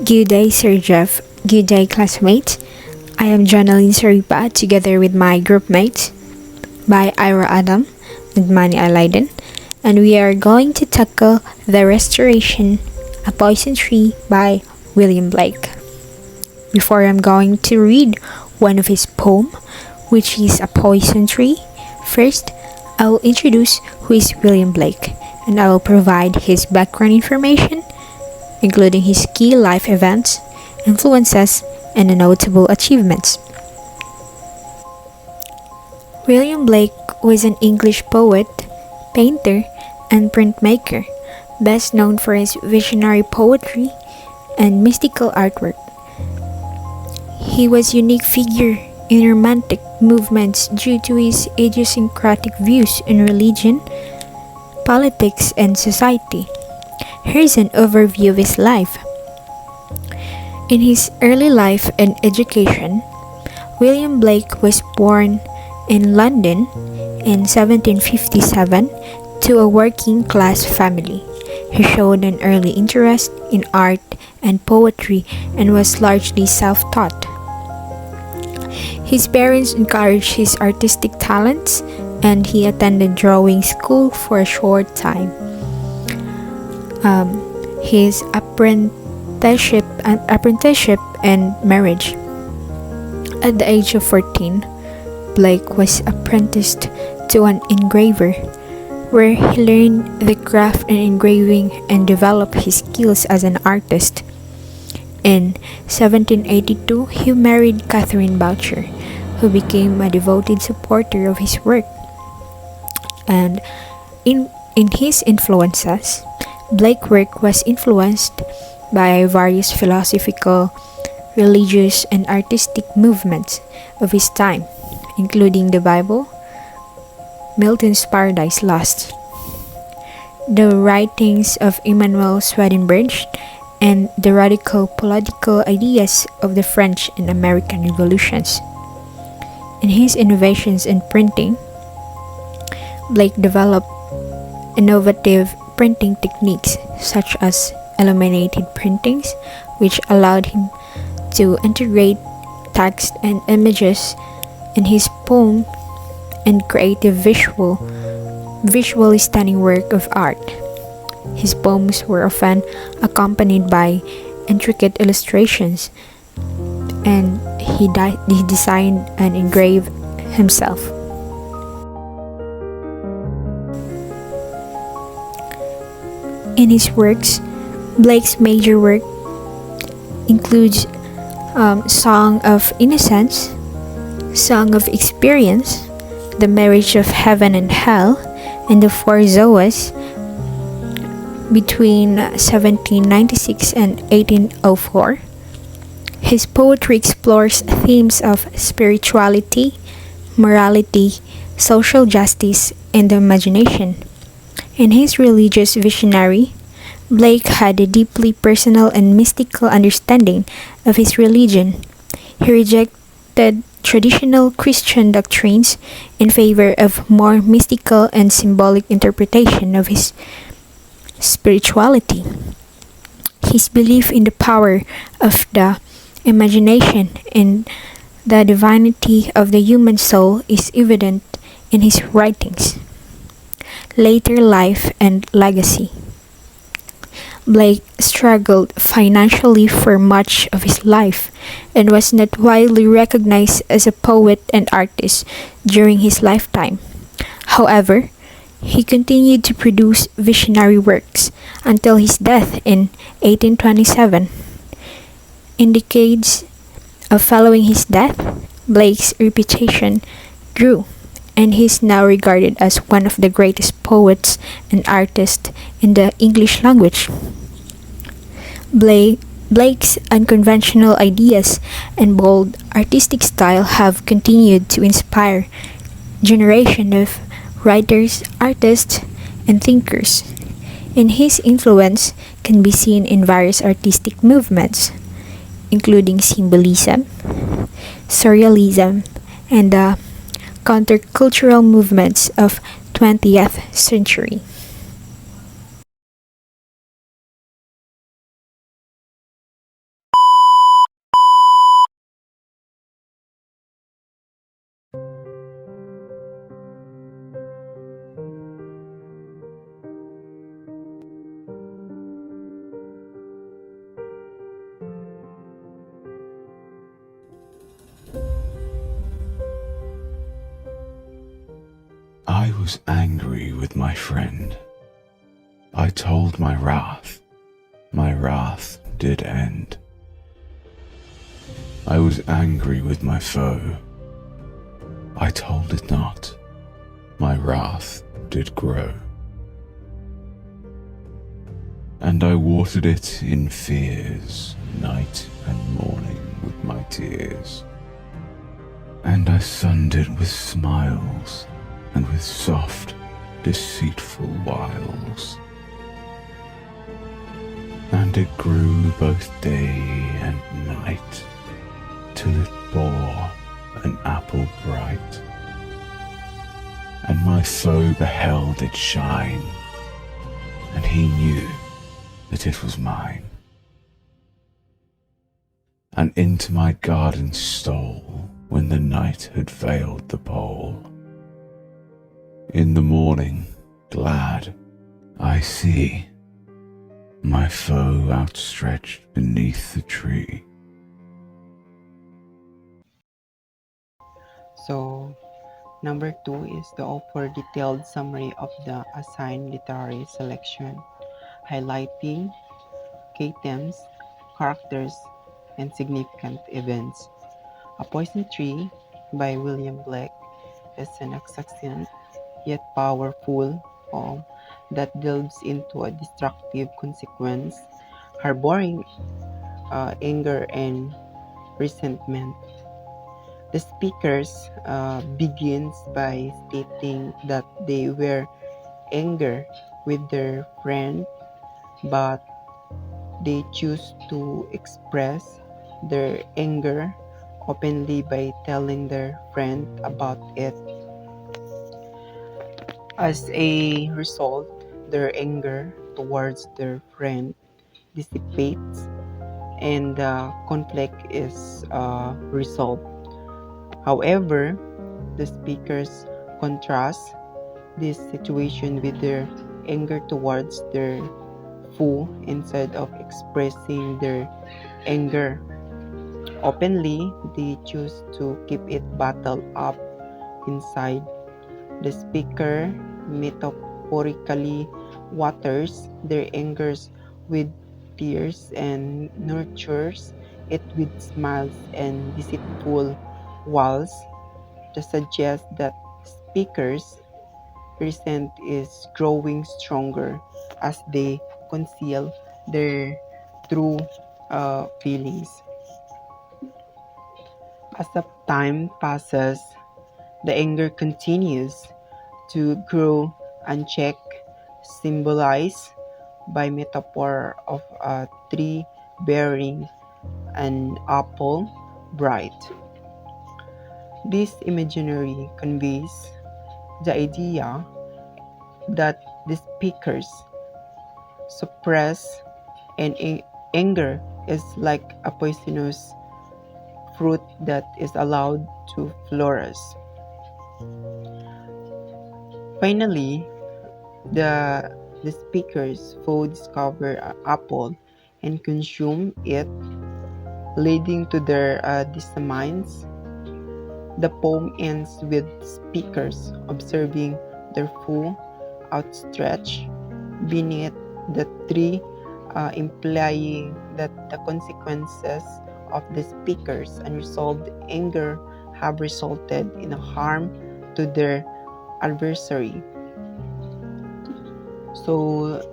Good day, Sir Jeff. Good day, classmates. I am Jonaline Saripa together with my group mates by Ira Adam and Manny Alaiden, and we are going to tackle The Restoration, A Poison Tree by William Blake. Before I'm going to read one of his poem, which is A Poison Tree, first I will introduce who is William Blake, and I will provide his background information, including his key life events, influences, and notable achievements. William Blake was an English poet, painter, and printmaker, best known for his visionary poetry and mystical artwork. He was a unique figure in Romantic movements due to his idiosyncratic views in religion, politics, and society. Here's an overview of his life. In his early life and education, William Blake was born in London in 1757 to a working-class family. He showed an early interest in art and poetry and was largely self-taught. His parents encouraged his artistic talents, and he attended drawing school for a short time. His apprenticeship and marriage. At the age of 14, Blake was apprenticed to an engraver, where he learned the craft in engraving and developed his skills as an artist. In 1782, he married Catherine Boucher, who became a devoted supporter of his work. And in his influences, Blake's work was influenced by various philosophical, religious, and artistic movements of his time, including the Bible, Milton's Paradise Lost, the writings of Emmanuel Swedenborg, and the radical political ideas of the French and American revolutions. In his innovations in printing, Blake developed innovative printing techniques such as illuminated printings, which allowed him to integrate text and images in his poem and create a visually stunning work of art. His poems were often accompanied by intricate illustrations, and he designed and engraved himself. In his works, Blake's major work includes Song of Innocence, Song of Experience, The Marriage of Heaven and Hell, and The Four Zoas between 1796 and 1804. His poetry explores themes of spirituality, morality, social justice, and the imagination. In his religious visionary, Blake had a deeply personal and mystical understanding of his religion. He rejected traditional Christian doctrines in favor of more mystical and symbolic interpretation of his spirituality. His belief in the power of the imagination and the divinity of the human soul is evident in his writings. Later life and legacy. Blake struggled financially for much of his life and was not widely recognized as a poet and artist during his lifetime. However, he continued to produce visionary works until his death in 1827. In decades following his death, Blake's reputation grew, and he is now regarded as one of the greatest poets and artists in the English language. Blake's unconventional ideas and bold artistic style have continued to inspire generations of writers, artists, and thinkers. And his influence can be seen in various artistic movements, including symbolism, surrealism, and the countercultural movements of 20th century. I was angry with my friend. I told my wrath did end. I was angry with my foe. I told it not, my wrath did grow. And I watered it in fears, night and morning with my tears. And I sunned it with smiles, and with soft, deceitful wiles. And it grew both day and night, till it bore an apple bright. And my foe beheld it shine, and he knew that it was mine. And into my garden stole, when the night had veiled the pole. In the morning, glad, I see my foe outstretched beneath the tree. So, number two is to offer detailed summary of the assigned literary selection, highlighting key themes, characters, and significant events. A Poison Tree by William Blake is an succinct yet powerful poem that delves into a destructive consequence, harboring anger and resentment. The speakers begins by stating that they were angry with their friend, but they choose to express their anger openly by telling their friend about it. As a result, their anger towards their friend dissipates and the conflict is resolved. However, the speakers contrast this situation with their anger towards their foe. Instead of expressing their anger openly, they choose to keep it bottled up inside. The speaker metaphorically waters their angers with tears and nurtures it with smiles and deceitful wiles to suggest that speakers' resent is growing stronger as they conceal their true feelings. As the time passes, the anger continues to grow unchecked, symbolized by metaphor of a tree bearing an apple bright. This imaginary conveys the idea that the speakers suppress and anger is like a poisonous fruit that is allowed to flourish. Finally, the the speakers foe discover an apple and consume it, leading to their dismines. The poem ends with speakers observing their foe outstretched beneath the tree, implying that the consequences of the speaker's unresolved anger have resulted in harm to their adversary. So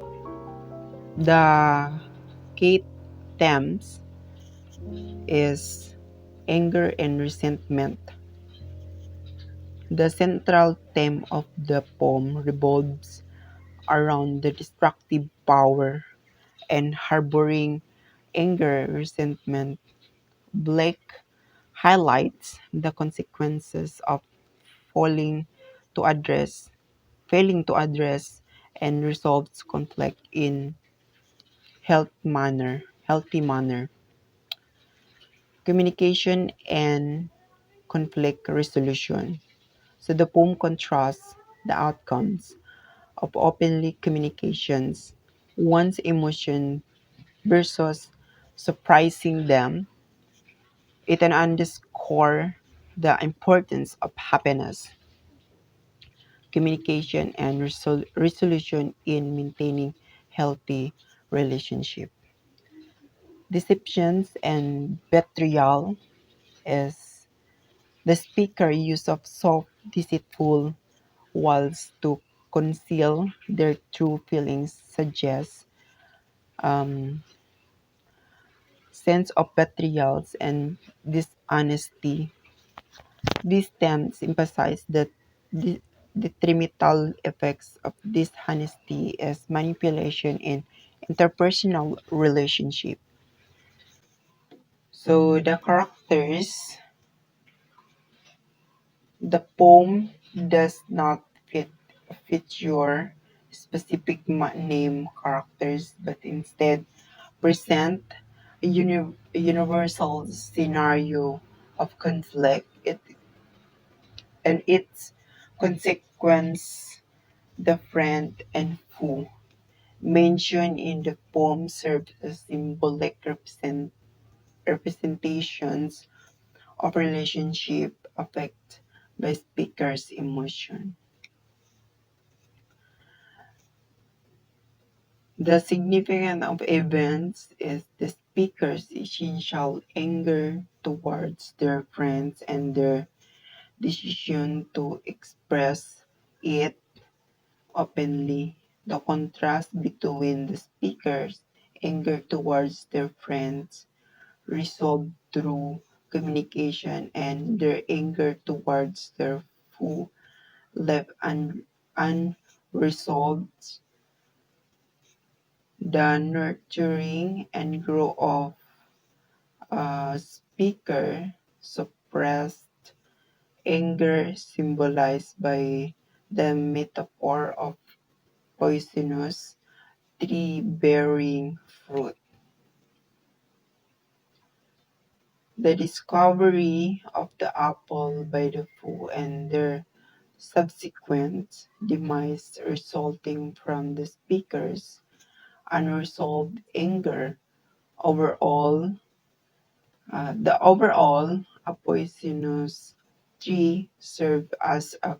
the Kate Thames is anger and resentment. The central theme of the poem revolves around the destructive power and harboring anger, resentment. Blake highlights the consequences of failing to address failing to address and resolves conflict in healthy manner, communication and conflict resolution. So the poem contrasts the outcomes of openly communications, one's emotion versus surprising them. It underscore the importance of happiness. communication and resolution in maintaining healthy relationship. Deceptions and betrayal is the speaker use of soft, deceitful words to conceal their true feelings, suggests sense of betrayals and dishonesty. These terms emphasize that the detrimental effects of dishonesty is manipulation in interpersonal relationship. So the characters, the poem does not feature specific name characters, but instead present a universal scenario of conflict and its consequence. The friend and foe mentioned in the poem serve as symbolic representations of relationship affected by speaker's emotion. The significance of events is the speaker's essential anger towards their friends and their decision to express it openly. The contrast between the speaker's anger towards their friends resolved through communication and their anger towards their foe left unresolved. The nurturing and growth of a speaker suppressed anger symbolized by the metaphor of poisonous tree bearing fruit. The discovery of the apple by the fool and their subsequent demise resulting from the speaker's unresolved anger. Overall, a poisonous tree served as a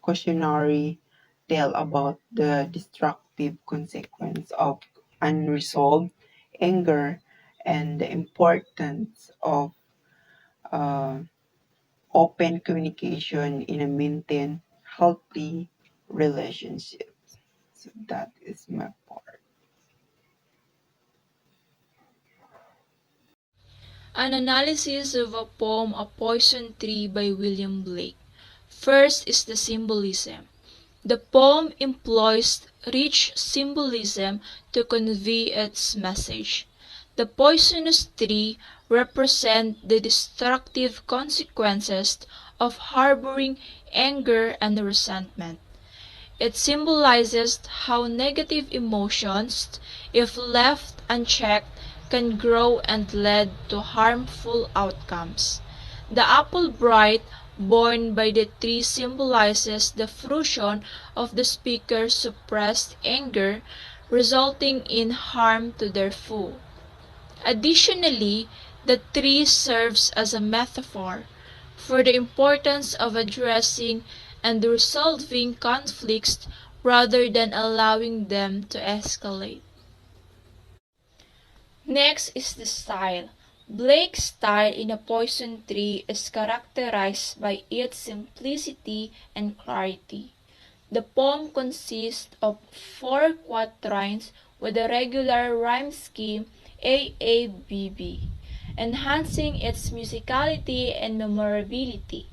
cautionary tale about the destructive consequence of unresolved anger and the importance of uh, open communication in a maintain healthy relationships. So that is my part. An analysis of a poem A Poison Tree by William Blake. First is the symbolism. The poem employs rich symbolism to convey its message. The poisonous tree represents the destructive consequences of harboring anger and resentment. It symbolizes how negative emotions, if left unchecked, can grow and lead to harmful outcomes. The apple bright borne by the tree symbolizes the fruition of the speaker's suppressed anger, resulting in harm to their foe. Additionally, the tree serves as a metaphor for the importance of addressing and resolving conflicts rather than allowing them to escalate. Next is the style. Blake's style in A Poison Tree is characterized by its simplicity and clarity. The poem consists of 4 quatrains with a regular rhyme scheme AABB, enhancing its musicality and memorability.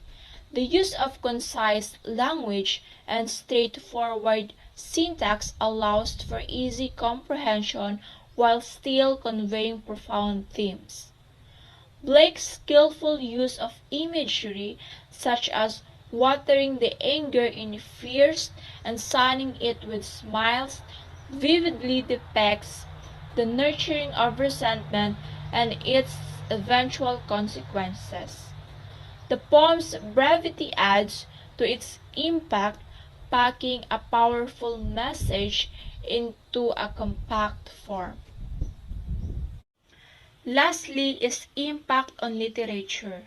The use of concise language and straightforward syntax allows for easy comprehension while still conveying profound themes. Blake's skillful use of imagery, such as watering the anger in fears and sunning it with smiles, vividly depicts the nurturing of resentment and its eventual consequences. The poem's brevity adds to its impact, packing a powerful message into a compact form. Lastly is impact on literature.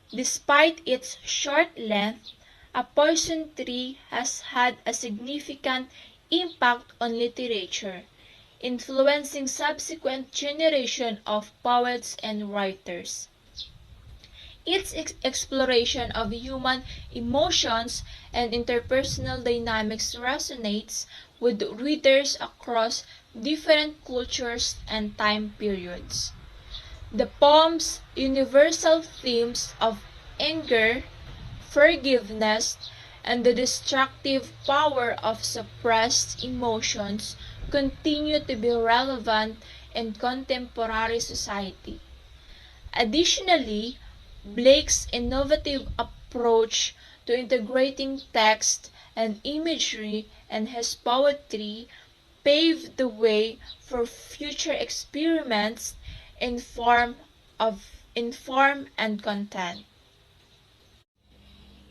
Despite its short length, A Poison Tree has had a significant impact on literature, influencing subsequent generations of poets and writers. Its exploration of human emotions and interpersonal dynamics resonates with readers across different cultures and time periods. The poem's universal themes of anger, forgiveness, and the destructive power of suppressed emotions continue to be relevant in contemporary society. Additionally, Blake's innovative approach to integrating text and imagery in his poetry paved the way for future experiments in form and content.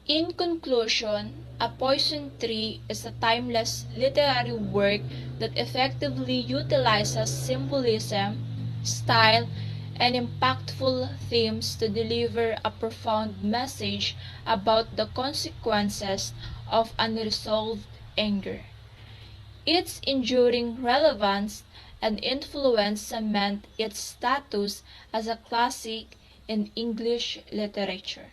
In conclusion, A Poison Tree is a timeless literary work that effectively utilizes symbolism, style, and impactful themes to deliver a profound message about the consequences of unresolved anger. Its enduring relevance and influence cement its status as a classic in English literature.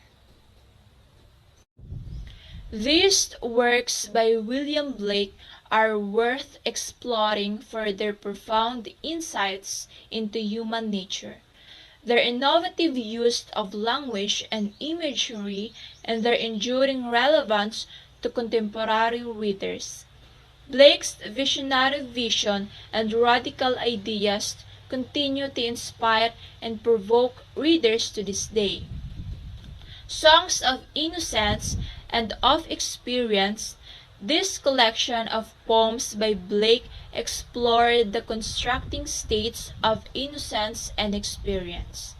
These works by William Blake are worth exploring for their profound insights into human nature, their innovative use of language and imagery, and their enduring relevance to contemporary readers. Blake's visionary vision and radical ideas continue to inspire and provoke readers to this day. Songs of Innocence and of Experience, this collection of poems by Blake explored the constructing states of innocence and experience.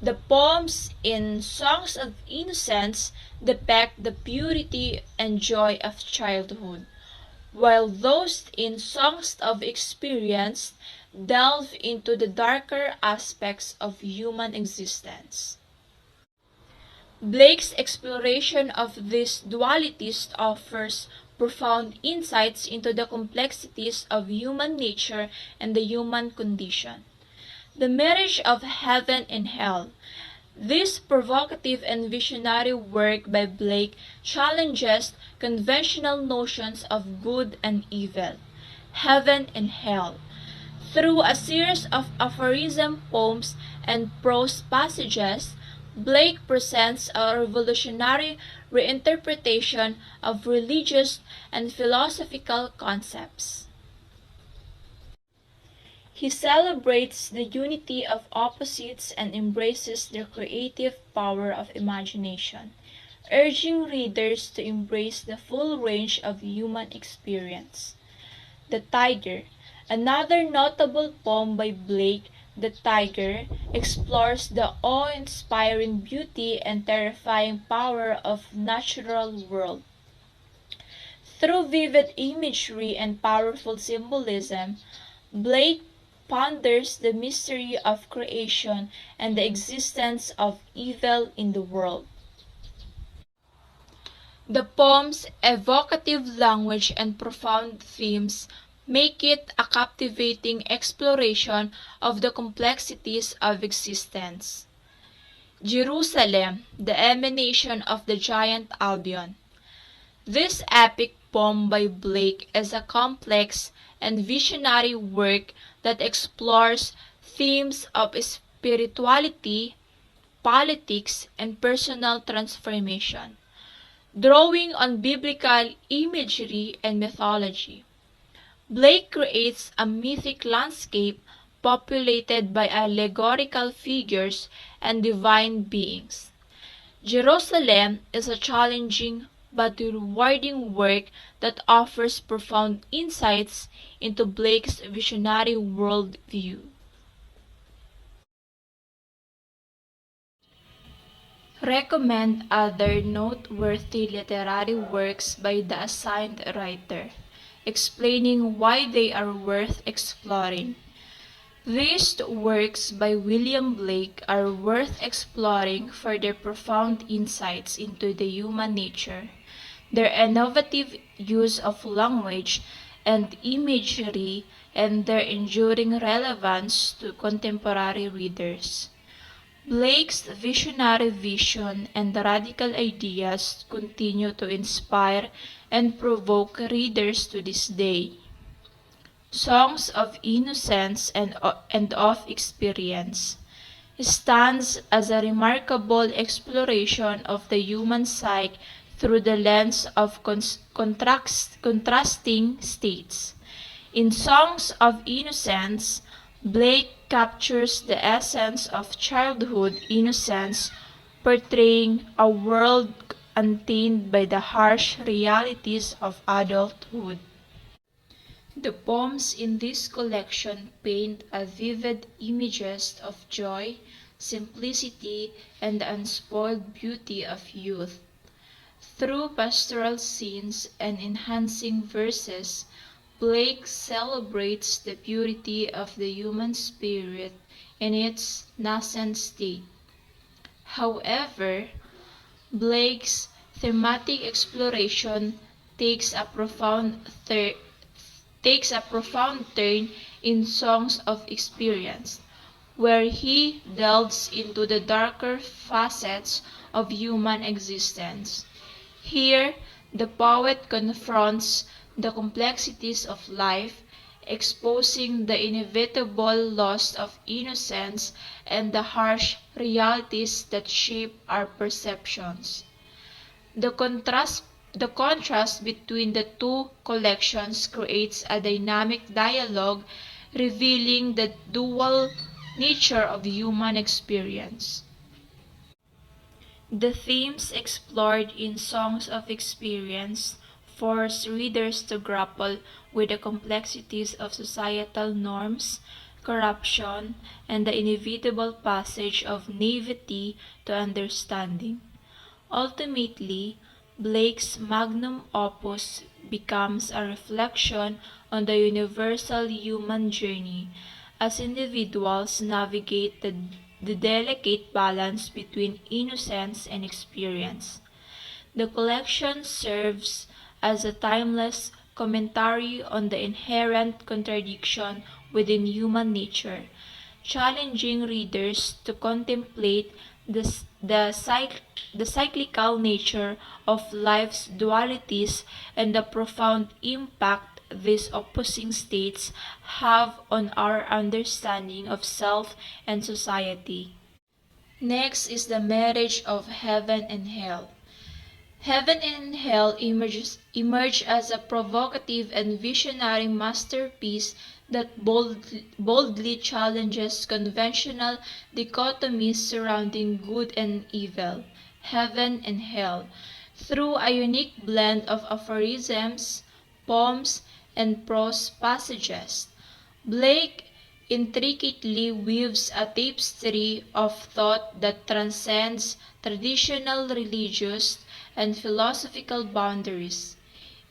The poems in Songs of Innocence depict the purity and joy of childhood, while those in Songs of Experience delve into the darker aspects of human existence. Blake's exploration of these dualities offers profound insights into the complexities of human nature and the human condition. The Marriage of Heaven and Hell. This provocative and visionary work by Blake challenges conventional notions of good and evil, heaven and hell. Through a series of aphorism poems and prose passages, Blake presents a revolutionary reinterpretation of religious and philosophical concepts. He celebrates the unity of opposites and embraces the creative power of imagination, urging readers to embrace the full range of human experience. The Tiger, another notable poem by Blake, The Tiger, explores the awe-inspiring beauty and terrifying power of natural world. Through vivid imagery and powerful symbolism, Blake ponders the mystery of creation and the existence of evil in the world. The poem's evocative language and profound themes make it a captivating exploration of the complexities of existence. Jerusalem, the emanation of the giant Albion. This epic poem by Blake is a complex and visionary work that explores themes of spirituality, politics, and personal transformation, drawing on biblical imagery and mythology. Blake creates a mythic landscape populated by allegorical figures and divine beings. Jerusalem is a challenging but rewarding work that offers profound insights into Blake's visionary worldview. Recommend other noteworthy literary works by the assigned writer, explaining why they are worth exploring. These works by William Blake are worth exploring for their profound insights into the human nature, their innovative use of language and imagery, and their enduring relevance to contemporary readers. Blake's visionary vision and radical ideas continue to inspire and provoke readers to this day. Songs of Innocence and of Experience stands as a remarkable exploration of the human psyche through the lens of contrasting states. In Songs of Innocence, Blake captures the essence of childhood innocence, portraying a world untainted by the harsh realities of adulthood. The poems in this collection paint a vivid images of joy, simplicity, and the unspoiled beauty of youth. Through pastoral scenes and enhancing verses, Blake celebrates the purity of the human spirit in its nascent state. However, Blake's thematic exploration takes a profound turn in Songs of Experience, where he delves into the darker facets of human existence. Here, the poet confronts the complexities of life, exposing the inevitable loss of innocence and the harsh realities that shape our perceptions. The contrast between the two collections creates a dynamic dialogue revealing the dual nature of human experience. The themes explored in Songs of Experience force readers to grapple with the complexities of societal norms, corruption, and the inevitable passage of naivety to understanding. Ultimately, Blake's magnum opus becomes a reflection on the universal human journey as individuals navigate the delicate balance between innocence and experience. The collection serves as a timeless commentary on the inherent contradiction within human nature, challenging readers to contemplate the cyclical nature of life's dualities and the profound impact these opposing states have on our understanding of self and society. Next is the marriage of heaven and hell. Heaven and Hell emerge as a provocative and visionary masterpiece that boldly challenges conventional dichotomies surrounding good and evil, heaven and hell, through a unique blend of aphorisms, poems, and prose passages. Blake intricately weaves a tapestry of thought that transcends traditional religious and philosophical boundaries.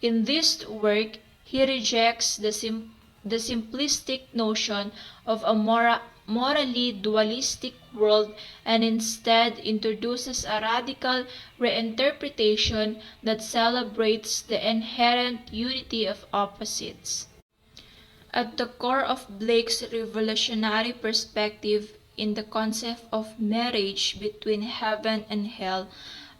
In this work, he rejects the simplistic notion of a morally dualistic world and instead introduces a radical reinterpretation that celebrates the inherent unity of opposites. At the core of Blake's revolutionary perspective in the concept of marriage between heaven and hell,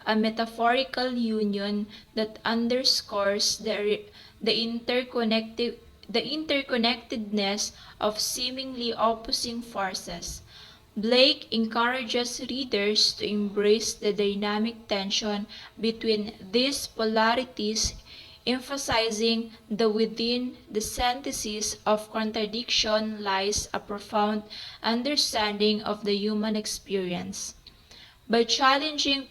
a metaphorical union that underscores the interconnectedness of seemingly opposing forces. Blake encourages readers to embrace the dynamic tension between these polarities, emphasizing that within the synthesis of contradiction lies a profound understanding of the human experience. By challenging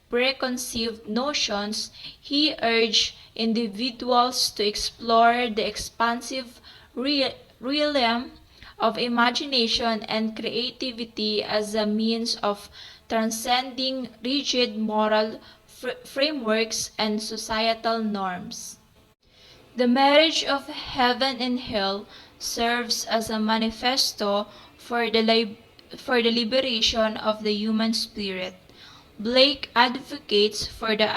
preconceived notions, he urged individuals to explore the expansive realm of imagination and creativity as a means of transcending rigid moral frameworks and societal norms. The marriage of heaven and hell serves as a manifesto for the liberation of the human spirit. Blake advocates for the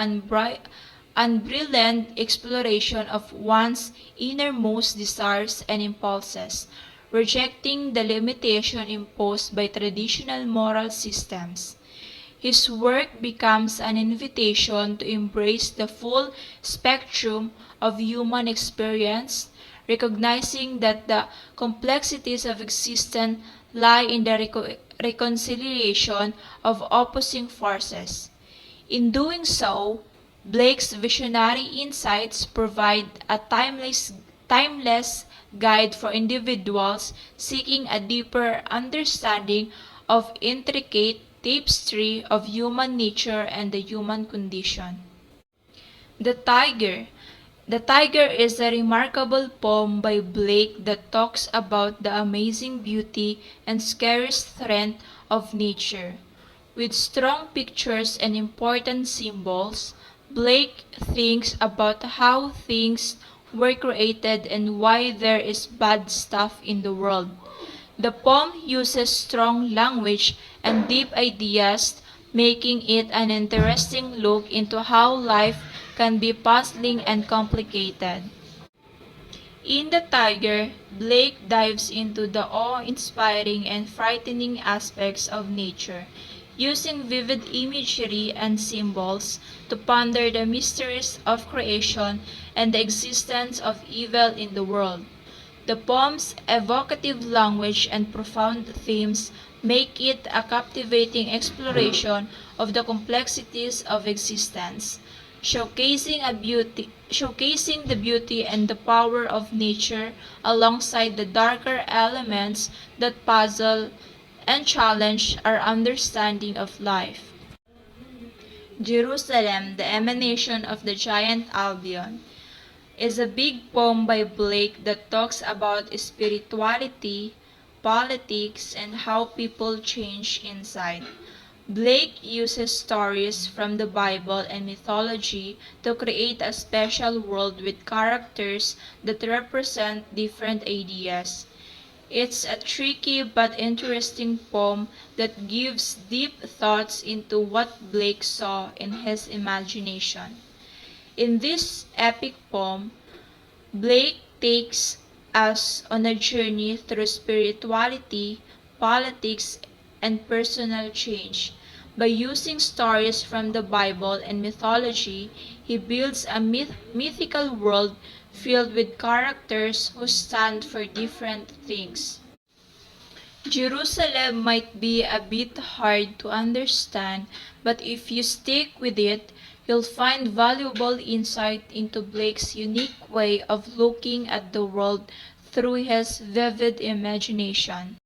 unbridled exploration of one's innermost desires and impulses, rejecting the limitation imposed by traditional moral systems. His work becomes an invitation to embrace the full spectrum of human experience, recognizing that the complexities of existence lie in the reconciliation of opposing forces. In doing so, Blake's visionary insights provide a timeless guide for individuals seeking a deeper understanding of intricate tapestry of human nature and the human condition. The Tiger. The Tiger is a remarkable poem by Blake that talks about the amazing beauty and scary strength of nature. With strong pictures and important symbols, Blake thinks about how things were created and why there is bad stuff in the world. The poem uses strong language and deep ideas, making it an interesting look into how life can be puzzling and complicated. In The Tiger, Blake dives into the awe-inspiring and frightening aspects of nature, using vivid imagery and symbols to ponder the mysteries of creation and the existence of evil in the world. The poem's evocative language and profound themes make it a captivating exploration of the complexities of existence, showcasing the beauty and the power of nature alongside the darker elements that puzzle and challenge our understanding of life. Jerusalem, the Emanation of the Giant Albion, is a big poem by Blake that talks about spirituality, politics, and how people change inside. Blake uses stories from the Bible and mythology to create a special world with characters that represent different ideas. It's a tricky but interesting poem that gives deep thoughts into what Blake saw in his imagination. In this epic poem, Blake takes us on a journey through spirituality, politics, and personal change. By using stories from the Bible and mythology, he builds a mythical world filled with characters who stand for different things. Jerusalem might be a bit hard to understand, but if you stick with it, you'll find valuable insight into Blake's unique way of looking at the world through his vivid imagination.